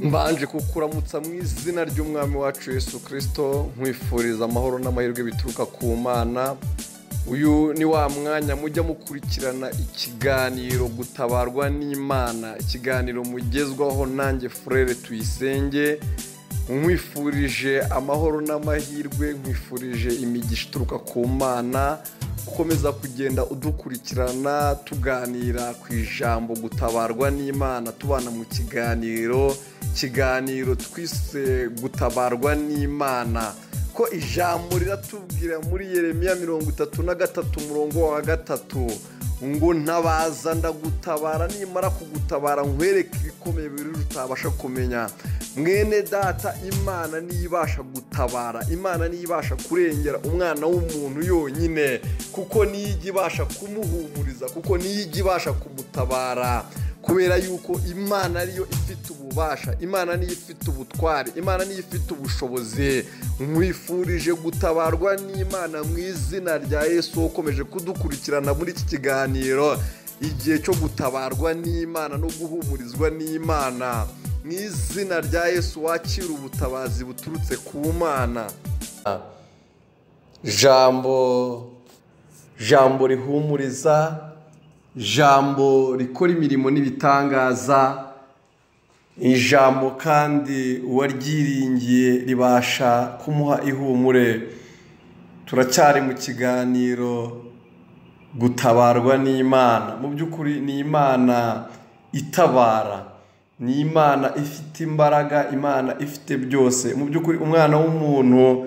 mbanje kukuramutsa mu izina ry'umwami wacu Yesu Kristo, nkwifuriza amahoro n'amahirwe bituruka ku Mana. Uyu ni wa mwanya mujya mukurikirana ikiganiro gutabarwa n'Imana, ikiganiro mugezwaho nanjye Frere Tuyisenge. Nkwifurije amahoro n'amahirwe, nkwifurije imigisha ituruka ku Mana, gukomeza kugenda udukurikirana tuganira ku ijambo gutabarwa n'Imana, tubana mu kiganiro twise gutabarwa n'Imana. Ko ijambo riratubwira muri Yeremiya 33:3 ngo ntabaza ndagutabara, nimara kugutabara nkwereke ibikomeye biri utabasha kumenya. Mwene data, Imana niyibasha gutabara, Imana niyibasha kurengera umwana w'umuntu yonyine, kuko niyibasha kumuhumuriza, kuko niyibasha kumutabara, kubera yuko Imana ariyo ifite ububasha, Imana niyo ifite ubutware, Imana niyo ifite ubushobozi. Nkwifurije gutabarwa n'Imana mu izina rya Yesu. Ukomeje kudukurikirana muri iki kiganiro, igihe cyo gutabarwa n'Imana no guhumurizwa n'Imana, mu izina rya Yesu wakira ubutabazi buturutse ku Mana. Jambo rihumuriza, jambo rikora imirimo n'ibitangaza, ijambo kandi uwaryiringiye ribasha kumuha ihumure. Turacyari mu kiganiro gutabarwa n'Imana. Mu by'ukuri ni Imana itabara, ni Imana ifite imbaraga, Imana ifite byose. Mu by'ukuri umwana w'umuntu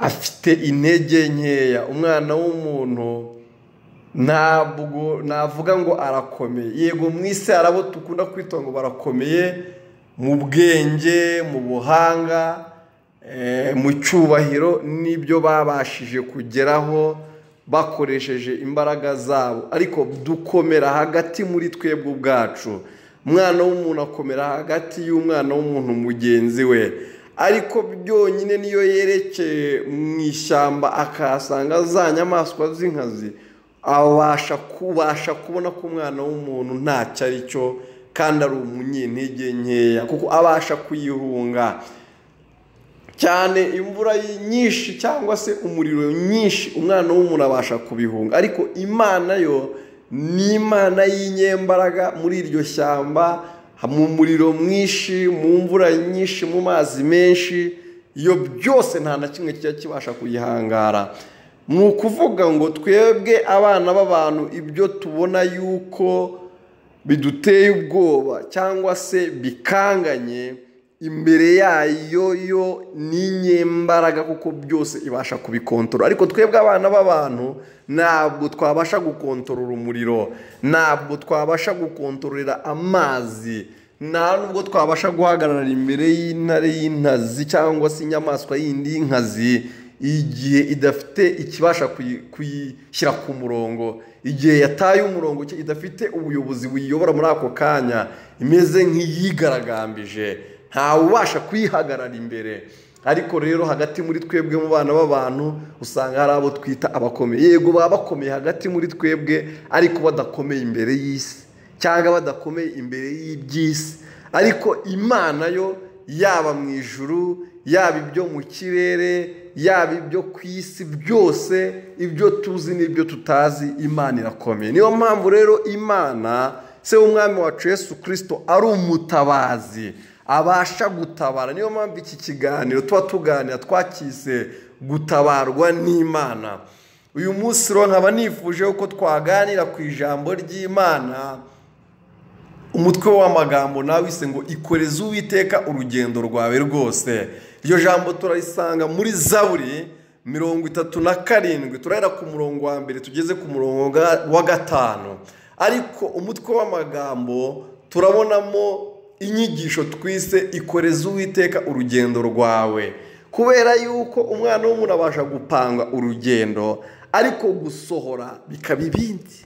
afite intege nkeya, umwana w'umuntu ntabwo navuga ngo arakomeye. Yego mu isi harabo dukunda kwita ngo barakomeye mu bwenge, mu buhanga, mu cyubahiro, n'ibyo babashije kugeraho bakoresheje imbaraga zabo, ariko dukomera hagati muri twebwe ubwacu. Umwana w'umuntu akomera hagati y'umwana w'umuntu mugenzi we, ariko byonyine niyo yerekeye mu ishyamba akahasanga za nyamaswa z'inkazi, abasha kubona ko umwana w'umuntu ntacyo ari cyo, kandi ari umunyentege nkeya, kuko abasha kuyihunga cyane. Imvura nyinshi cyangwa se umuriro nyinshi umwana w'umuntu abasha kubihunga, ariko Imana yo ni Imana y'inyembaraga. Muri iryo shyamba, mu muriro mwinshi, mu mvura nyinshi, mu mazi menshi, iyo byose nta na kimwe kijya kibasha kuyihangara. Ni ukuvuga ngo twebwe abana b'abantu, ibyo tubona yuko biduteye ubwoba cyangwa se bikanganye, imbere yayo yo ni inyembaraga, kuko byose ibasha kubikontorora. Ariko twebwe abana b'abantu ntabwo twabasha gukontorora umuriro, ntabwo twabasha gukontorora amazi, nta nubwo twabasha guhagarara imbere y'intare y'inkazi cyangwa se inyamaswa yindi y'inkazi igihe idafite ikibasha kuyishyira ku murongo, igihe yataye umurongo, idafite ubuyobozi buyiyobora muri ako kanya, imeze nk'iyigaragambije, ntawe ubasha kuyihagarara imbere. Ariko rero hagati muri twebwe mu bana b'abantu usanga hari abo twita abakomeye. Yego baba bakomeye hagati muri twebwe, ariko badakomeye imbere y'isi cyangwa badakomeye imbere y'iby'isi. Ariko Imana yo, yaba mu ijuru, yaba ibyo mu kirere, yaba ibyo ku isi, byose ibyo tuzi n'ibyo tutazi, Imana irakomeye. Niyo mpamvu rero Imana se w'umwami wacu Yesu Kristo ari umutabazi, abasha gutabara. Niyo mpamvu iki kiganiro tuba tuganira twakise gutabarwa n'Imana. Uyu munsi rero nkaba nifuje ko twaganira ku ijambo ry'Imana. Umutwe w'amagambo nawise ngo ikoreze Uwiteka urugendo rwawe rwose. Iryo jambo turarisanga muri Zaburi 37, turahera ku murongo wa mbere tugeze ku murongo wa 5. Ariko umutwe w'amagambo turabonamo inyigisho twise ikoreze Uwiteka urugendo rwawe, kubera yuko umwana w'umuntu abasha gupanga urugendo, ariko gusohora bikaba ibindi.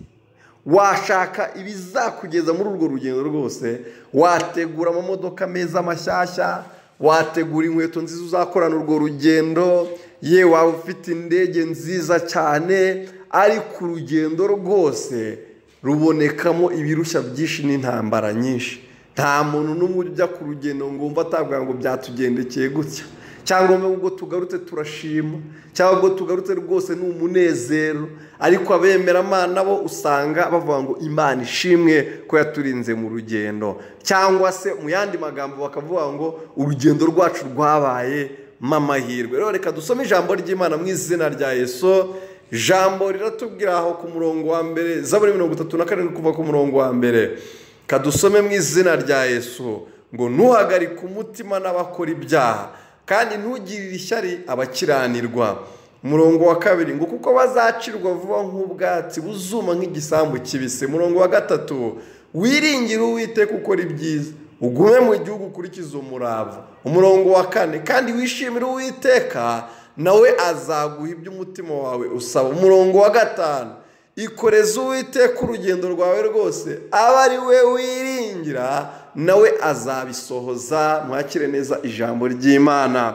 Washaka ibizakugeza muri urwo rugendo rwose, wategura amamodoka meza mashyashya, wategura inkweto nziza uzakorana urwo rugendo, ye waba ufite indege nziza cyane, ariko urugendo rwose rubonekamo ibirushya byinshi n'intambara nyinshi. nta muntu n'umwe ujya ku rugendo ngo wumva atavuga ngo byatugendekeye gutya, cyangwa ngo tugarutse turashima, cyangwa ngo tugarutse rwose ni umunezero. Ariko abemeramana bo usanga bavuga ngo Imana ishimwe ko yaturinze mu rugendo, cyangwa se mu yandi magambo bakavuga ngo urugendo rwacu rwabaye amahirwe. Rero reka dusome ijambo ry'Imana mu izina rya Yesu. Ijambo riratubwira aho ku murongo wa mbere, Zaburi 37 kuva ku murongo wa mbere. Kadusome mu izina rya Yesu ngo ntuhagarike umutima n'abakora ibyaha, kandi ntugirire ishyari abakiranirwa. Umurongo wa kabiri ngo kuko bazacirwa vuba nk'ubwatsi buzuma nk'igisambu kibisi. Umurongo wa gatatu wiringire Uwiteka ukora ibyiza, ugume mu gihugu ukurikiza umurava. Umurongo wa kane kandi wishimire Uwiteka, nawe azaguha ibyo umutima wawe usaba. Umurongo wa gatanu ikoreze Uwiteka urugendo rwawe rwose, aba ari we wiringira, nawe azabisohoza. Mwakire neza ijambo ry'Imana.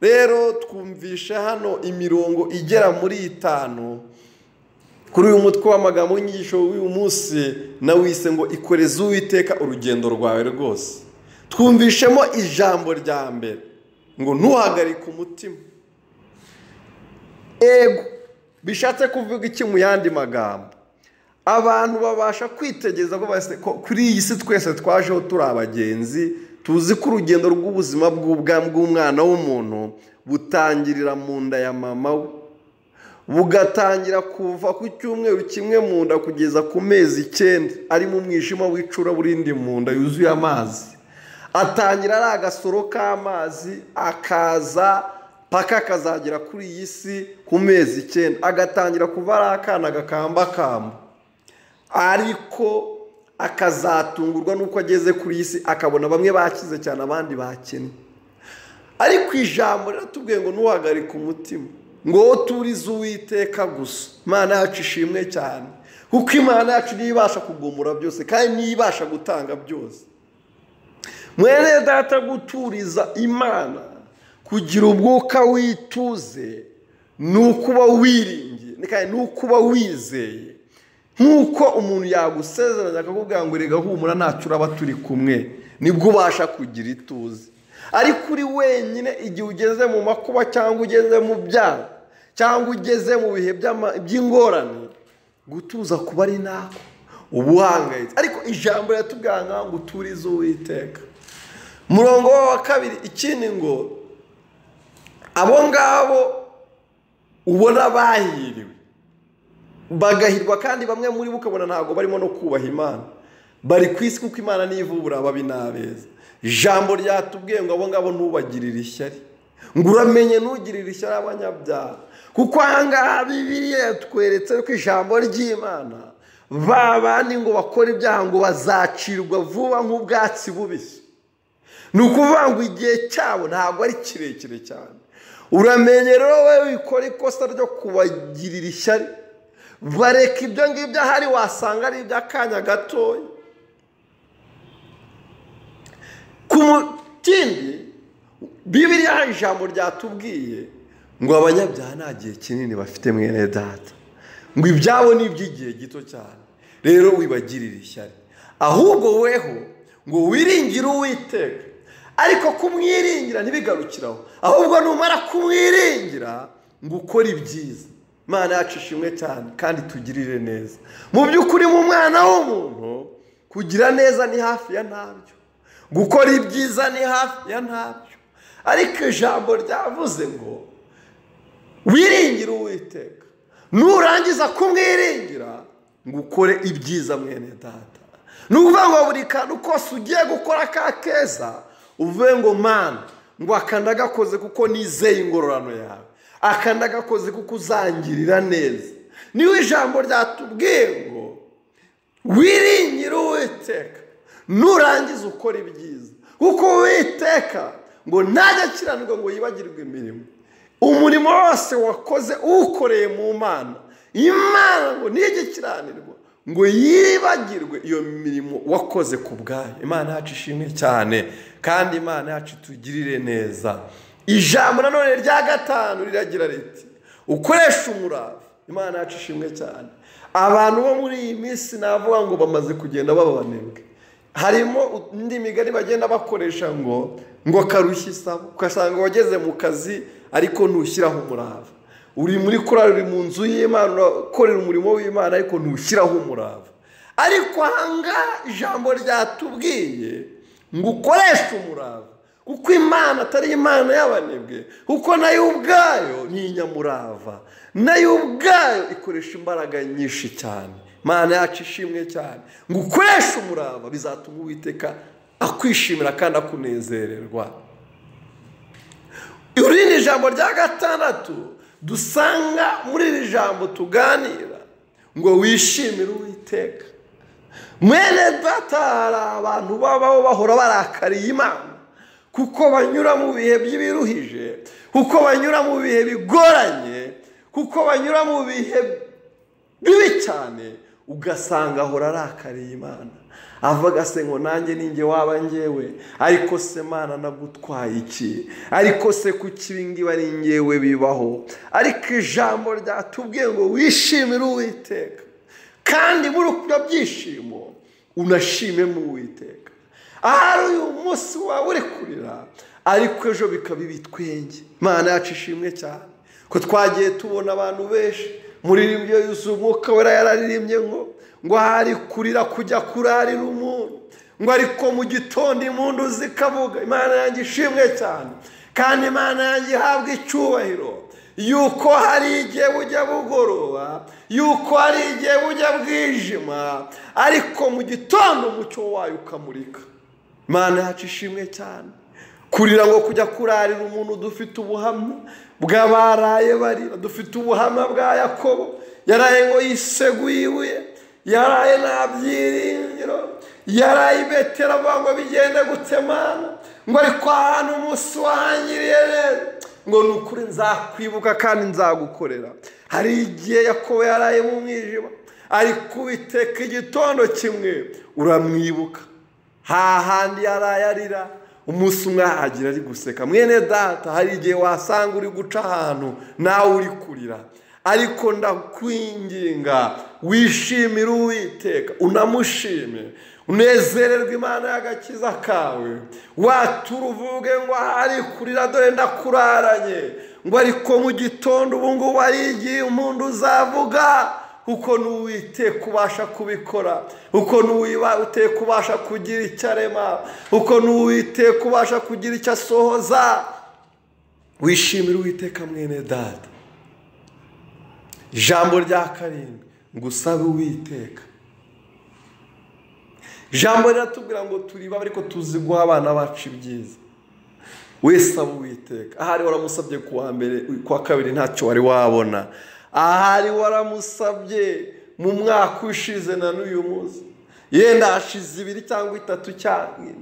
Rero twumvisha hano imirongo igera muri 5 kuri uyu mutwe w'amagambo y'inyigisho w'uyu munsi, nawise ngo ikoreze Uwiteka urugendo rwawe rwose. Twumvishemo ijambo rya mbere ngo ntuhagarike umutima. Ego bishatse kuvuga iki mu yandi magambo? Abantu babasha kwitegeza ko kuri iyi si twese twajeho turi abagenzi, tuzi ko urugendo rw'ubuzima bw'umwana w'umuntu butangirira mu nda ya mama we, bugatangira kuva ku cyumweru kimwe mu nda kugeza ku mezi 9 ari mu mwijima w'icuraburindi mu nda yuzuye amazi. Atangira ari agasoro k'amazi, akaza paka akazagera kuri iyi si ku mezi 9, agatangira kuva ari akana gakambakamba, ariko akazatungurwa nuko ageze kuri iyi si akabona bamwe bakize cyane abandi bakennye. Ariko ijambo riratubwiye ngo ntuhagarike umutima, ngo turize Uwiteka gusa. Imana yacu ishimwe cyane, kuko Imana yacu niyo ibasha kugomora byose kandi niyo ibasha gutanga byose. Mwene data, guturiza Imana, kugira ubwuka wituze, nukuba wiringiye kandi nukuba wizeye. Nkuko umuntu yagusezeranya akakubwira ngo rega humura ntacyo uraba turi kumwe, nibwo ubasha kugira ituze. Ariko uri wenyine igihe ugeze mu makuba, cyangwa ugeze mu byaha, cyangwa ugeze mu bihe by'ingorane, gutuza kuba ari nako ubuhangayitse. Ariko ijambo riratubwira ngo uturize Uwiteka. Umurongo wa kabiri ikindi ngo abo ngabo ubona bahiriwe, bagahirwa, kandi bamwe muri bo ukabona ntabwo barimo no kubaha Imana, bari ku isi kuko Imana niyo ivubura ababi n'abeza. Ijambo ryatubwiye ngo abo ngabo ntubagirire ishyari, ngo uramenye ntugirire ishyari abanyabyaha, kuko ahangaha Bibiliya yatweretse ko ijambo ry'Imana babandi ngo bakora ibyaha ngo bazacirwa vuba nk'ubwatsi bubisi. Ni ukuvuga ngo igihe cyabo ntabwo ari kirekire cyane. Uramenye rero wowe wikora ikosa ryo kubagirira ishyari, bareka ibyo ngibyo ahari wasanga ari iby'akanya gatoya. Ku mutindi Bibiliya ijambo ryatubwiye ngo abanyabyaha nta gihe kinini bafite mwene data, ngo ibyabo ni iby'igihe gito cyane. Rero wibagirire ishyari, ahubwo weho ngo wiringire Uwiteka. Ariko kumwiringira ntibigarukiraho, ahubwo numara kumwiringira ngo ukore ibyiza. Imana yacu ishimwe cyane kandi tugirire neza. Mu by'ukuri mu mwana w'umuntu kugira neza ni hafi ya ntabyo, gukora ibyiza ni hafi ya ntabyo. Ariko ijambo ryavuze ngo wiringire Uwiteka, nurangiza kumwiringira ngo ukore ibyiza mwene data. Nuvuga ngo buri kantu kose ugiye gukora ka keza uvuge ngo Mana, ngo akandagakoze kuko nizeye ingororano yawe, akandagakoze kuko uzangirira neza. Niwe ijambo ryatubwiye ngo wiringire Uwiteka, nurangiza ukora ibyiza, kuko Uwiteka ngo ntajya akiranirwa ngo yibagirwe imirimo. Umurimo wose wakoze ukoreye mu Mana, Imana ngo nijye ikiranirwa ngo yibagirwe iyo mirimo wakoze ku bwayo. Imana yacu ishimwe cyane kandi Imana yacu tugirire neza. Ijambo nanone rya gatanu riragira riti ukoresha umurava. Imana yacu ishimwe cyane. Abantu bo muri iyi minsi navuga ngo bamaze kugenda baba banebwe. harimo indi migani bagenda bakoresha ngo karushya isaba, ugasanga wageze mu kazi ariko ntushyiraho umurava, uri muri korali, uri mu nzu y'Imana urakorera umurimo w'Imana ariko ntushyiraho umurava. Ariko ahangaha ijambo ryatubwiye ngo ukoreshe umurava, kuko Imana atari Imana y'abanebwe, kuko nayo ubwayo ni inyamurava, nayo ubwayo ikoresha imbaraga nyinshi cyane. Imana yacu ishimwe cyane, ngo ukoreshe umurava bizatuma Uwiteka akwishimira kandi akunezererwa. Irindi jambo rya gatandatu dusanga muri iri jambo tuganira ngo wishimire Uwiteka. Mwene data, hari abantu babaho bahora barakariye Imana kuko banyura mu bihe by'ibiruhije, kuko banyura mu bihe bigoranye, kuko banyura mu bihe bibi cyane, ugasanga ahora arakariye Imana, avuga se ngo nanjye ninjye waba njyewe, ariko se Mana nagutwaye iki, ariko se kuki ibi ngibi ari njyewe bibaho. Ariko ijambo ryatubwiye ngo wishimire Uwiteka, kandi muri uko byishimo unashime mu Uwiteka. Ahari uyu munsi wawe uri kurira, ariko ejo bikaba ibitwenge. Imana yacu ishimwe cyane ko twagiye tubona abantu benshi muri ibyo yuzuye Umwuka Wera yararirimbye ngo hari kurira kujya kurarira umuntu, ngo ariko mu gitondo impundu zikavuga. Imana yanjye ishimwe cyane, kandi Imana yanjye ihabwa icyubahiro, yuko hari igihe bujya bugoroba, yuko hari igihe bujya bwijima, ariko mu gitondo umucyo wayo ukamurika. Imana yacu ishimwe cyane. Kurira ngo kujya kurarira umuntu, dufite ubuhamya bw'abaraye barira, dufite ubuhamya bwa Yakobo, yaraye ngo yiseguye ibuye, yaraye nta byiringiro, yaraye i Beteli avuga ngo bigende gutemana, ngo ariko ahantu umunsi wahangiriye neza, ngo ni ukuri nzakwibuka kandi nzagukorera. Hari igihe Yakobo yaraye mu mwijima, ariko Uwiteka igitondo kimwe uramwibuka. Hahandi yaraye arira, umunsi umwe ahagira ari guseka. Mwene data, hari igihe wasanga uri guca ahantu nawe uri kurira, ariko ndakwinginga wishimire Uwiteka, unamushime, unezererwe Imana y'agakiza kawe. Watura uvuge ngo ahari kurira dore ndakuraranye, ngo ariko mu gitondo ubu ngubu ari igihe umuntu uzavuga, kuko n'Uwiteka ubasha kubikora, kuko n'Uwiteka ubasha kugira icyo arema, kuko n'Uwiteka ubasha kugira icyo asohoza. Wishimire Uwiteka mwene data. Ijambo rya karindwi ngo usabe Uwiteka. Ijambo riratubwira ngo turi babi ariko tuzi guha abana bacu ibyiza. Wese aba Uwiteka. Ahari waramusabye kuwa mbere, kuwa kabiri ntacyo wari wabona. Ahari waramusabye mu mwaka ushize na n'uyu munsi, yenda hashize 2 cyangwa 3 cyangwa.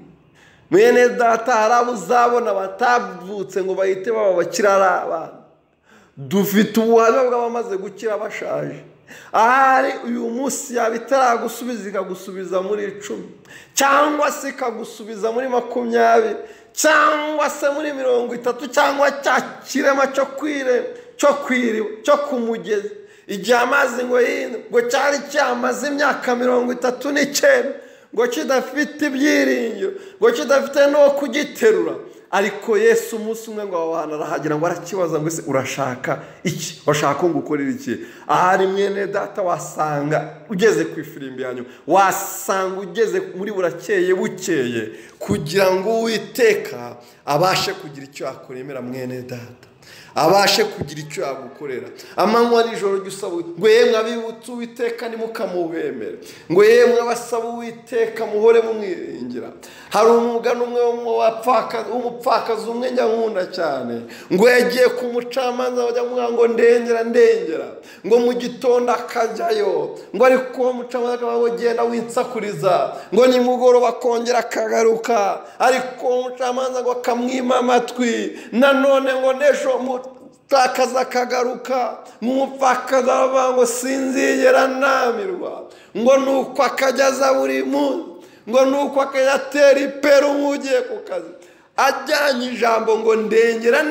Mwene data, hari abo uzabona batavutse ngo bahite baba bakirara abana. Dufite ubuhamya bw'abamaze gukira bashaje. Ahari uyu munsi yabitaragusubiza ikagusubiza muri 10, cyangwa se ikagusubiza muri 20, cyangwa se muri 30, cyangwa cya kirema cyo cyo kumugeza igihe amazi ngo cyari cyamaze imyaka 39, ngo kidafite ibyiringiro, ngo kidafite no kugiterura. Ariko Yesu umunsi umwe ngo abana arahagira ngo arakibaza ngo ese urashaka iki, washaka ngo ukorere iki. Ahari mwene data, wasanga ugeze ku ifirimbi yanyu, wasanga ugeze muri burakeye bukeye, kugira ngo Uwiteka abashe kugira icyo akuremera. Mwene data, abashe kugira icyo yagukorera. Amanywa n'ijoro ry'usaba ngo yemwe abibutse Uwiteka nimukamuhemere, ngo yemwe abasaba Uwiteka muhore mumwiringira. Hari umugani umwe w'umupfakazi umwe njya nkunda cyane, ngo yagiye ku mucamanza bajya kuvuga ngo ndengera, ngo mu gitondo akajyayo, ngo ariko uwo mucamanza akavuga ngo genda winsakuriza, ngo nimugoroba akongera akagaruka, ariko uwo mucamanza ngo akamwima amatwi, nanone ngo n'ejo umupfakazi akagaruka, umupfakazi aravuga ngo sinzigera namirwa, ngo nuko akajyaza buri munsi, ngo nuko akayatera iperu nk'ugiye ku kazi, ajyanye ijambo ngo ndengera.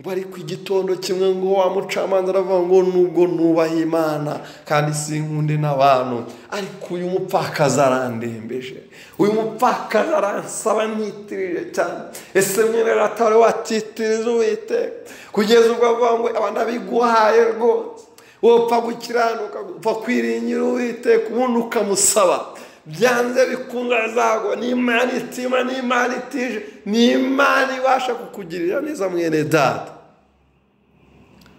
ngo ariko igitondo kimwe ngo wa mucamanza aravuga ngo nubwo nubaha Imana kandi sinkunde n'abantu, ariko uyu mupfakazi arandembeje, uyu mupfakazi aransaba ntitirije cyane. Ese mwene ratare watitiriza Uwiteka kugeza ubwo avuga ngo abandi abiguhaye rwose, wopfa gukiranuka, upfa kwiringira Uwiteka ubundi ukamusaba, byanze bikunga azagwa. Ni Imana itima, ni Imana itije, ni Imana ibasha kukugirira neza mwene data.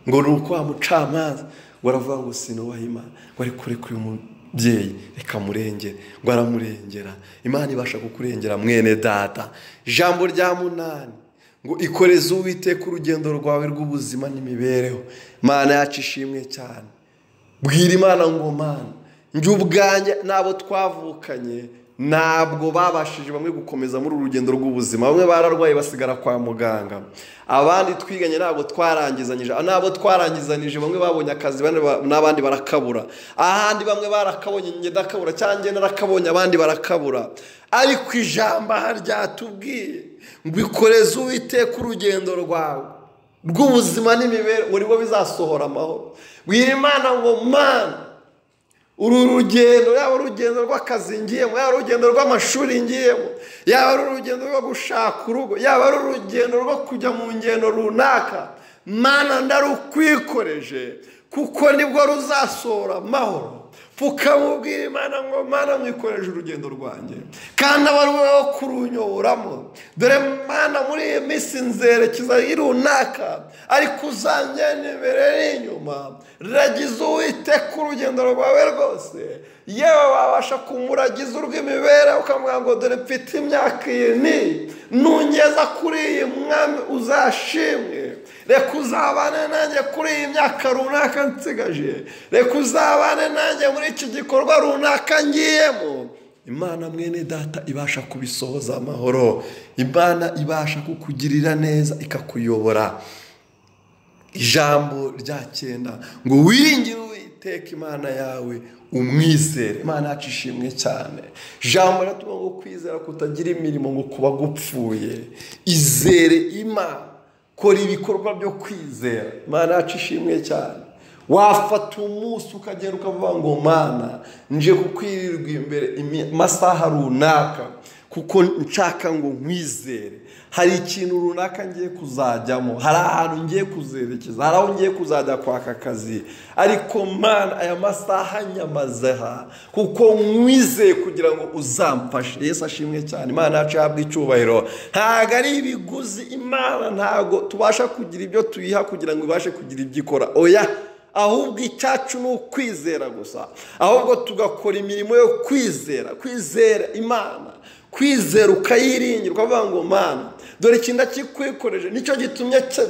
Ngo nuko wa mucamanza ngo aravuga ngo sinubaha Imana, ngo ari kure uyu mubyeyi reka murengere, ngo aramurengera. Imana ibasha kukurengera mwene data. Ijambo rya 8 ngo ikoreze Uwiteka urugendo rwawe rw'ubuzima n'imibereho. Imana yacu ishimwe cyane. Bwira Imana ngo Mana, njye ubwanjye nabo twavukanye ntabwo babashije bamwe gukomeza muri urugendo rw'ubuzima. Bamwe bararwaye basigara kwa muganga, abandi twiganye ntabwo twarangizanyije, nabo twarangizanije bamwe babonye akazi n'abandi barakabura, ahandi bamwe barakabonye njye ndakabura, cyangwa narakabonye abandi barakabura. Ariko ijambo ryatubwiye ngo ikoreze Uwiteka urugendo rwawe rw'ubuzima n'imibereho, ngo nibwo bizasohora amahoro. Bwira Imana ngo Mana, uru rugendo, yaba urugendo rw'akazi ngiyemo, yaba urugendo rw'amashuri ngiyemo, yaba ari urugendo rwo gushaka urugo, yaba ari urugendo rwo kujya mu ngendo runaka, Mana ndarukwikoreje kuko nibwo ruzasohora amahoro. Fukamubwira Imana ngo Mana mwikoreje urugendo rwanjye kandi abaruweho kurunyoboramo. Dore Mana muri iyi minsi nzerekeza runaka, ariko uzanjyana imbere n'inyuma. Ragiza Uwiteka urugendo rwawe rwose, yewe wabasha kumuragiza urw'imibereho ukavuga ngo dore mfite imyaka iyi, nungeza kuri iyi Mwami uzashimwe. Reka uzabane nanjye kuri iyi myaka runaka nsigaje, reka uzabane nanjye muri iki gikorwa runaka ngiyemo. Imana mwene data ibasha kubisohoza amahoro. Imana ibasha kukugirira neza ikakuyobora. Ijambo rya 9 ngo wiringire Uwiteka Imana yawe umwizere. Imana yacu ishimwe cyane. Ijambo ratubwira ngo kwizera kutagira imirimo ngo kuba gupfuye. Izere Imana, kora ibikorwa byo kwizera. Imana yacu ishimwe cyane. Wafata umunsi ukagenda ukavuga ngo Mana nje kukwirirwa imbere masaha runaka kuko nshaka ngo nkwizere. Hari ikintu runaka ngiye kuzajyamo, hari ahantu ngiye kuzerekeza, hari aho ngiye kuzajya kwaka akazi, ariko Mana aya masaha nyamazeha kuko nkwizeye kugira ngo uzamfashe. Yesu ashimwe cyane. Imana yacu yahabwa icyubahiro. Ntago ari ibiguzi. Imana ntago tubasha kugira ibyo tuyiha kugira ngo ibashe kugira ibyo ikora, oya, ahubwo icyacu ni ukwizera gusa. Ahubwo tugakora imirimo yo kwizera. Kwizera Imana, kwizera ukayiringira ukavuga ngo Mana dore ikintu kikwikoreje. Nicyo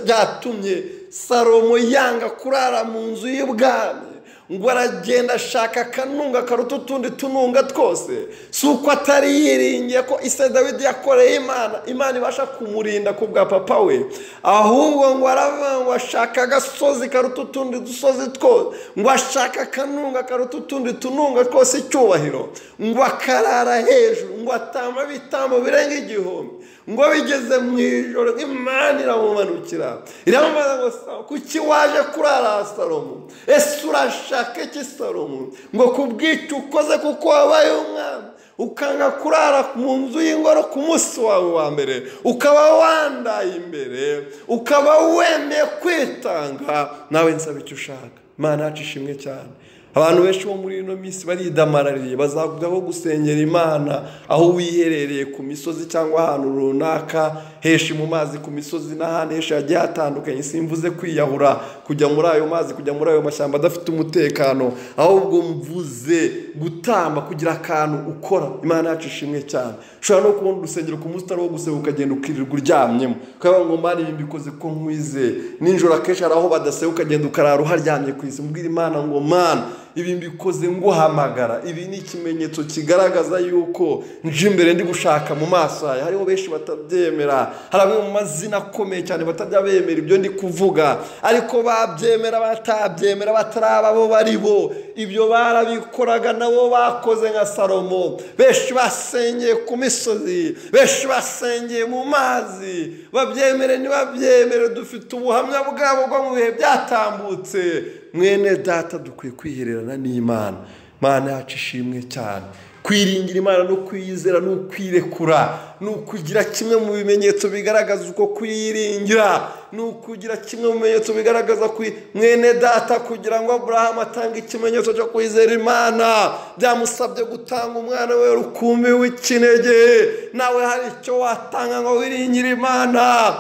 byatumye Salomo yanga kurara mu nzu y'ubwami, ngo aragenda ashaka akanunga karuta utundi tununga twose. Si uko atari yiringiye ko ise Dawidi yakoreye Imana, Imana ibasha kumurinda ku bwa papa we, ahubwo ngo aravuga ngo ashaka agasozi karuta utundi dusozi twose, ngo ashaka akanunga karuta utundi tununga twose icyubahiro, ngo akarara hejuru, ngo atamba ibitambo birenga 1000. Ngo bigeze mu ijoro Imana iramumanukira iramubaza ngo kuki waje kurara Salomo? Ese urashaka iki Salomo? Ngo kubw'icyo ukoze kuko wabaye umwami ukanga kurara mu nzu y'ingoro ku munsi wawe wa mbere, ukaba wandaye imbere, ukaba wemeye kwitanga, nawe nsaba icyo ushaka. Imana yacu ishimwe cyane. Abantu benshi bo muri ino minsi baridamarariye, bazavugaho gusengera Imana aho wiherereye ku misozi cyangwa ahantu runaka, heshi mu mazi ku misozi n'ahandi heshi hagiye hatandukanye. Simvuze kwiyahura kujya muri ayo mazi, kujya muri ayo mashyamba adafite umutekano, ahubwo mvuze gutamba kugira akantu ukora. Imana yacu ishimwe cyane. Ushobora no kubona urusengero ku munsi wo guseba ukagenda ukirirwa uryamyemo, ukavuga ngo Mana ibi mbikoze ko nkwizeye. Ninjoro akenshi hari aho badaseba ukagenda ukarara uharyamye ku isi. Mbwira Imana ngo Mana ibi mbikoze nguhamagara. Ibi ni ikimenyetso kigaragaza yuko nje imbere ndi gushaka mu maso yawe. Hariho benshi batabyemera, hari amwe mu mazina akomeye cyane batajya bemera ibyo ndi kuvuga, ariko babyemera batabyemera bataraba bo bari bo. Ibyo barabikoraga nabo bakoze nka Salomo. Benshi basengeye ku misozi, benshi basengeye mu mazi. Babyemere ntibabyemere, dufite ubuhamya bwabo bwo mu bihe byatambutse. Mwene data, dukwiye kwihererana n'Imana. Imana yacu ishimwe cyane. Kwiringira Imana no kwiyizera no kwirekura, no kugira kimwe mu bimenyetso bigaragaza uko kwiringira, no kugira kimwe mu bimenyetso bigaragaza mwene data, kugira ngo Abrahamu atange ikimenyetso cyo kwizera Imana byamusabye gutanga umwana we rukumbi w'ikinege. Nawe hari icyo watanga ngo wiringire Imana.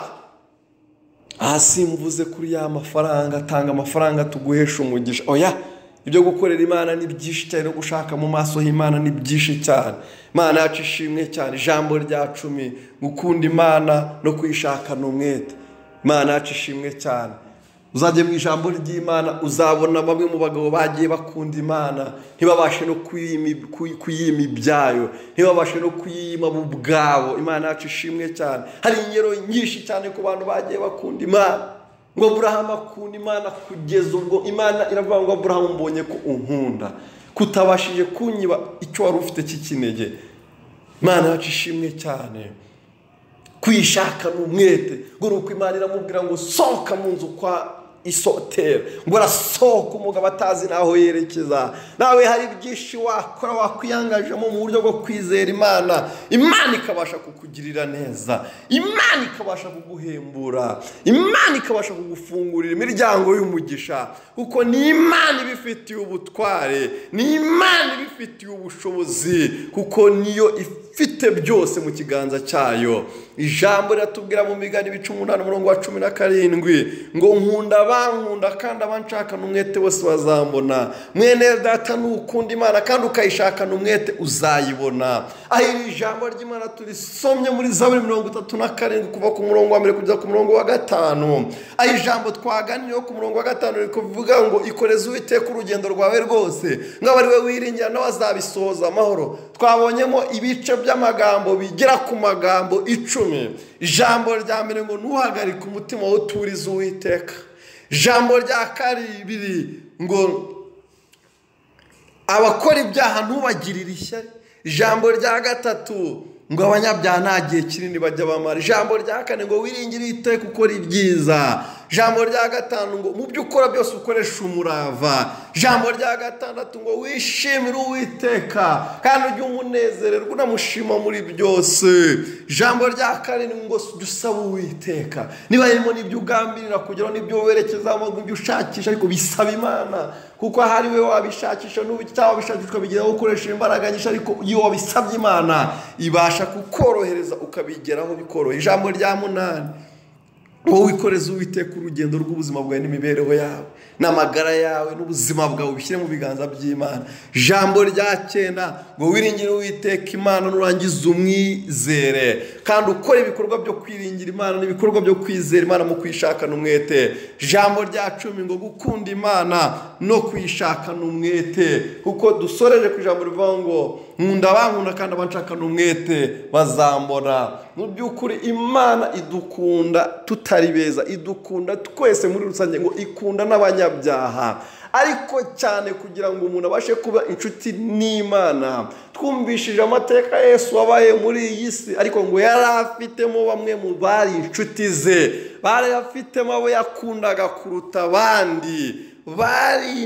Simvuze kuri ya mafaranga, tanga amafaranga tuguhesha umugisha. Oya, ibyo gukorera Imana ni byinshi cyane, no gushaka mu maso y'Imana ni byinshi cyane. Imana yacu ishimwe cyane. Ijambo rya 10, gukunda Imana no kwishakana umwete. Imana yacu ishimwe cyane. Uzajye mu ijambo ry'Imana uzabona bamwe mu bagabo bagiye bakunda Imana ntibabashe no kuyima ibyayo, ntibabashe no kuyima mu bwabo. Imana yacu ishimwe cyane. Hari ingero nyinshi cyane ku bantu bagiye bakunda Imana. Ngo Abrahamu akunda Imana kugeza ubwo Imana iravuga ngo Abrahamu, mbonye ko unkunda, kutabashije kunyiba icyo wari ufite cy'ikinege. Imana yacu ishimwe cyane. Kwishakana umwete, ngo nuko Imana iramubwira ngo sohoka mu nzu kwa Isotera, ngo arasohoka umugabo atazi naho yerekeza. Nawe hari byinshi wakora, wakwiyangajemo mu buryo bwo kwizera Imana. Imana ikabasha kukugirira neza, Imana ikabasha kuguhembura, Imana ikabasha kugufungurira imiryango y'umugisha, kuko ni Imana ibifitiye ubutware, ni Imana ibifitiye ubushobozi, kuko niyo ifite byose mu kiganza cyayo. Ijambo riratubwira mu Migani 18:17 ngo nkunda bankunda kandi abanshakana umwete bose bazambona. Mwene data, nukunda Imana kandi ukayishakana umwete uzayibona. Aho iri jambo ry'Imana turisomye muri Zaburi 37 kuva ku murongo wa 1 kugeza ku murongo wa 5. Aho ijambo twaganiyeho ku murongo wa 5 rikuvuga ngo ikoreze Uwiteka urugendo rwawe rwose, ngo ari we wiringira nawe azabisohoza amahoro. Twabonyemo ibice by'amagambo bigera ku magambo 10. Ijambo rya mbere ngo ntuhagarike umutima wawe, uturize Uwiteka. Ijambo rya kabiri ngo abakora ibyaha ntubagirire ishyari. Ijambo rya gatatu ngo abanyabyaha nta gihe kinini bajya bamara. Ijambo rya kane ngo wiringire Uwiteka ukora ibyiza. Ijambo rya gatanu ngo mu byo ukora byose ukoresha umurava. Ijambo rya gatandatu ngo wishimire Uwiteka kandi ujye umunezererwa unamushima muri byose. Ijambo rya karindwi ngo dusaba Uwiteka niba harimo n'ibyo ugambirira kugeraho, n'ibyo werekezamo, n'ibyo ushakisha, ariko bisaba Imana, kuko ahari we wabishakisha n'ubitaho wabishakisha ukabigeraho ukoresha imbaraga nyinshi, ariko iyo wabisabye Imana ibasha kukorohereza ukabigeraho bikoroheye. Ijambo rya 8 wowe wikoreze Uwiteka urugendo rw'ubuzima bwawe n'imibereho yawe n'amagara yawe n'ubuzima bwawe ubishyire mu biganza by'Imana. Ijambo rya 9 ngo wiringire Uwiteka Imana nurangiza umwizere kandi ukora ibikorwa byo kwiringira Imana n'ibikorwa byo kwizera Imana mu kwishakana umwete. Ijambo rya 10 ngo gukunda Imana no kwishakana umwete, kuko dusoreje ku ijambo rivuga ngo nkunda bankunda kandi abanshakana umwete bazambona. Mu by'ukuri Imana idukunda tutari beza, idukunda twese muri rusange, ngo ikunda n'abanyabyaha, ariko cyane kugira ngo umuntu abashe kuba inshuti n'Imana. Twumvishije amateka Yesu wabaye muri iyi si, ariko ngo yari afitemo bamwe mu bari inshuti ze, bari afitemo abo yakundaga kuruta abandi, bari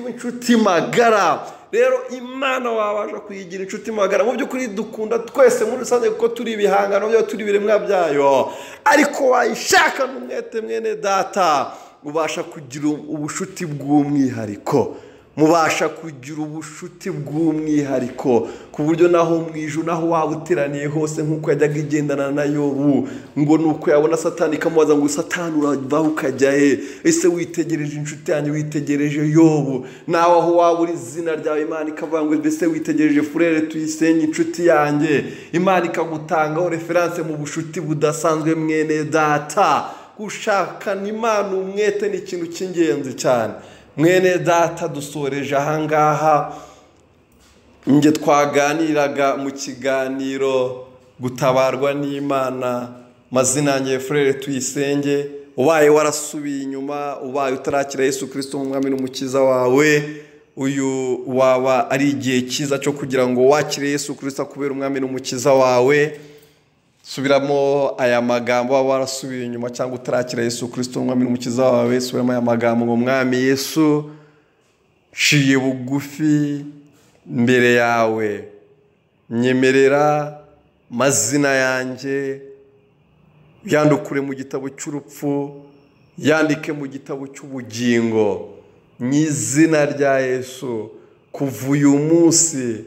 inshuti magara. Rero Imana wabasha kuyigira inshuti magara. Mu by'ukuri dukunda twese muri rusange kuko turi ibihangano byo, turi ibiremwa byayo, ariko wayishaka n'umwete mwene data ubasha kugira ubushuti bw'umwihariko, mubasha kugira ubushuti bw'umwihariko, ku buryo naho mu ijuru naho wabuteraniye hose, nk'uko yajyaga igendana na Yobu, ngo nuko yabona Satani ikamubaza ngo Satani urava ukajya he? Ese witegereje inshuti yanjye, witegereje Yobu? Nawe aho wabura izina ryawe Imana ikavuga ngo ese witegereje Frere Tuyisenge inshuti yanjye, Imana ikagutangaho reference mu bushuti budasanzwe. Mwene data, gushakana Imana umwete ni ikintu cy'ingenzi cyane. mwene data dusoreje ahangaha nge twaganiraga mu kiganiro gutabarwa n'Imana, mazina yanjye Frere Tuyisenge. Ubaye warasubiye inyuma, ubaye utarakira Yesu Kristo nk'umwami n'umukiza wawe, uyu waba ari igihe cyiza cyo kugira ngo wakire Yesu Kristo kubera umwami n'umukiza wawe. Subiramo aya magambo. Waba warasubiye inyuma cyangwa utarakira Yesu Kristo nk'umwami n'umukiza wawe, subiramo aya magambo ngo: mwami Yesu, nciye bugufi mbere yawe, nyemerera mazina yanjye yandukure mu gitabo cy'urupfu, yandike mu gitabo cy'ubugingo, mu izina rya Yesu. Kuva uyu munsi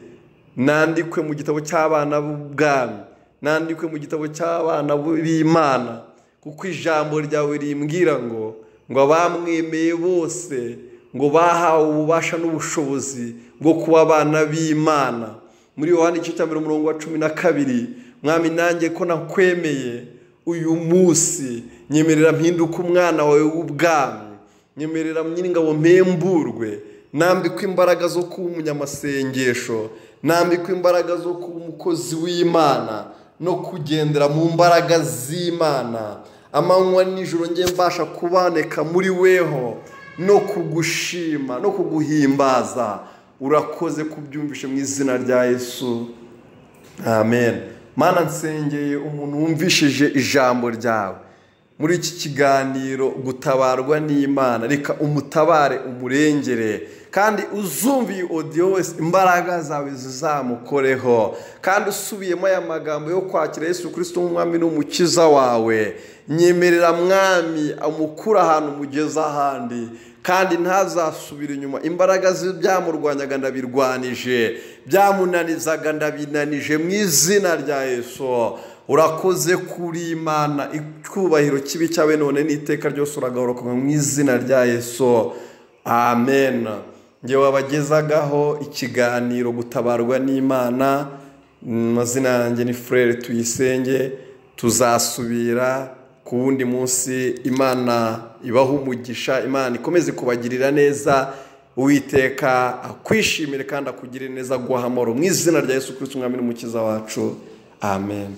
nandikwe mu gitabo cy'abana b'ubwami, nandikwe mu gitabo cy'abana b'Imana, kuko ijambo ryawe rimbwira ngo abamwemeye bose ngo bahawe ububasha n'ubushobozi bwo kuba abana b'Imana. Muri Yohana 10:12, mwami nanjye ko nakwemeye uyu munsi, nyemerera mpinduka umwana wawe w'ubwami, nyemerera nyir'ingabo mpemburwe, nambikwe imbaraga zo kuba umunyamasengesho, nambikwe imbaraga zo kuba umukozi w'Imana no kugendera mu mbaraga z'Imana. Amanywa n'ijoro nge mbasha kubaneka muri weho no kugushima no kuguhimbaza. Urakoze kubyumvishe mu izina rya Yesu, amen. Mana, nsengeye umuntu wumvishije ijambo ryawe muri iki kiganiro gutabarwa n'Imana, reka umutabare, umurengere, kandi uzumviye audio wese imbaraga zawe zizamukoreho. Kandi usubiyemo aya magambo yo kwakira Yesu Kristo nk'umwami n'umukiza wawe, nyemerera mwami amukura ahantu mugeza ahandi, kandi ntazasubira inyuma. Imbaraga byamurwanyaga ndabirwanije, byamunanizaga ndabinanije mu izina rya Yesu. Urakoze kuri Imana, icyubahiro kibi cyawe none n'iteka ryose uragahoroka mu izina rya Yesu, amen. Nge wabagezagaho ikiganiro gutabarwa n'Imana, mazina yanjye ni Frere Tuyisenge. Tuzasubira ku wundi munsi. Imana ibaha umugisha, Imana ikomeze kubagirira neza, Uwiteka akwishimire kandi akugirire neza, guha amahoro mu izina rya Yesu Kristo umwami n'umukiza wacu, amen.